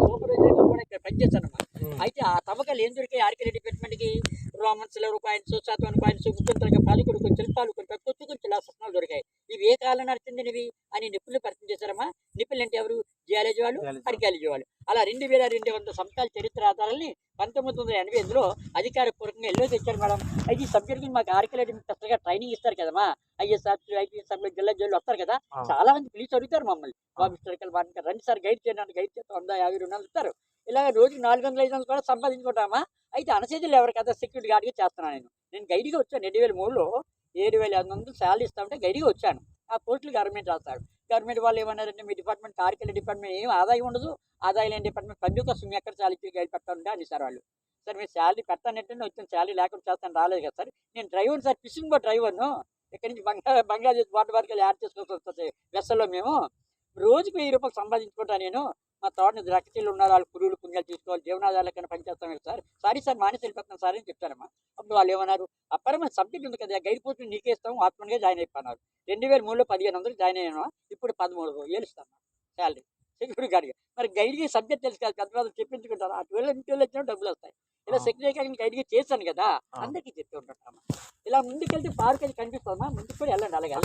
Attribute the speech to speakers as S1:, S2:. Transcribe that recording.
S1: సూపర్వైజర్గా కూడా ఇక్కడ పనిచేస్తానమ్మా. అయితే ఆ తవ్వకాలు ఏం దొరికాయి ఆర్కియల్ డిపార్ట్మెంట్కి? Romans level coins, Satavahana coins, ముఖ్యంగా పాలకుడు కొంచెం శిల్పాలు, కొంచెం కొత్త కొంచెం శాసనాలు దొరికాయి. ఇవి ఏ కాలం నడిచిందివి అని నిపుణులు పరిచయం చేశారమ్మా. నిపుణులు అంటే ఎవరు? జియాలజీ వాళ్ళు, ఆర్కియాలజీ వాళ్ళు. అలా 2200 సంవత్సరాల చరిత్ర ఆధారాలని 1988లో అధికారపూర్వకంగా ఎల్లో తెచ్చారు మేడం. అయితే ఈ సబ్జెక్ట్ మాకు ఆర్కియాలజీ స్పెషల్గా ట్రైనింగ్ ఇస్తారు కదమ్మా. ఐఎస్ ఆఫీసర్, ఐపీఎస్ ఆఫీసర్, జిల్లా జైలు వస్తారు కదా, చాలా మంది పిలిచి అడుగుతారు మమ్మల్ని. బాబు హిస్టారికల్ వాటికి రండి సార్, గైడ్ చేయడానికి. గైడ్ చేస్తే 100, 50, 200 ఇస్తారు. ఇలాగ రోజుకి 400, 500 కూడా సంపాదించుకుంటామా. అయితే అనసేజులు ఎవరు కదా సెక్యూరిటీ గార్డ్గా చేస్తున్నాను. నేను గైడ్గా వచ్చాను 2003లో. 7,500 శాలరీ ఇస్తామంటే గైడ్గా వచ్చాను. ఆ పోస్టులు గవర్నమెంట్ రాస్తాడు. గవర్నమెంట్ వాళ్ళు ఏమన్నారంటే, మీ డిపార్ట్మెంట్ ఆర్కియల్ డిపార్ట్మెంట్ ఏం ఆదాయం ఉండదు, ఆదాయం లేని డిపార్ట్మెంట్ పన్ను కోసం ఎక్కడ శాలరీ గైడ్ పెట్టాలంటే అని సార్ వాళ్ళు. సార్ మీరు శాలరీ పెట్టానంటే వచ్చిన శాలరీ లేకుండా చేస్తాను, రాలేదు కదా సార్. నేను డ్రైవర్ని సార్, ఫిషింగ్ బోట్ డ్రైవర్ను. ఇక్కడి నుంచి బంగ్లాదేశ్ బార్డర్ వరకు యాడ్ చేసుకోవాల్సి వస్తుంది వెస్సల్లో. మేము రోజుకి 1000 రూపాయలు సంపాదించుకుంటాను నేను. మా తోటని ద్రాక్షలు ఉన్నారు, వాళ్ళు పురుగులు పుణ్యాలు తీసుకోవాలి, జీవనాధారాలకైనా పనిచేస్తాం కదా సార్. సారీ సార్, మానేసి వెళ్ళిపోతాను సార్ అని చెప్తారమ్మా. అప్పుడు వాళ్ళు ఏమన్నారు, అప్పరమైన సబ్జెక్ట్ ఉంది కదా, గైడ్ పోస్ట్ నీకే ఇస్తాము, ఆత్మనిగా జాయిన్ అయిపోయినారు. 2003లో 1500 జాయిన్ అయ్యాను. ఇప్పుడు 13,000 ఇస్తాను శాలరీ సెక్యూరిటీ గార్డ్గా. మరి గైడ్కి సబ్జెక్ట్ తెలుసు కదా, పెద్ద పెద్ద చెప్పించుకుంటారు. ఆ 12 వచ్చినా డబ్బులు వస్తాయి. ఇలా సెక్యూరిటీ గార్డ్ని గైడ్గా చేశాను కదా, అందరికీ చెప్తూ ఉంటాను. ఇలా ముందుకెళ్తే పార్క్ అది కనిపిస్తుందమ్మా. ముందుకు కూడా వెళ్ళండి అలాగే.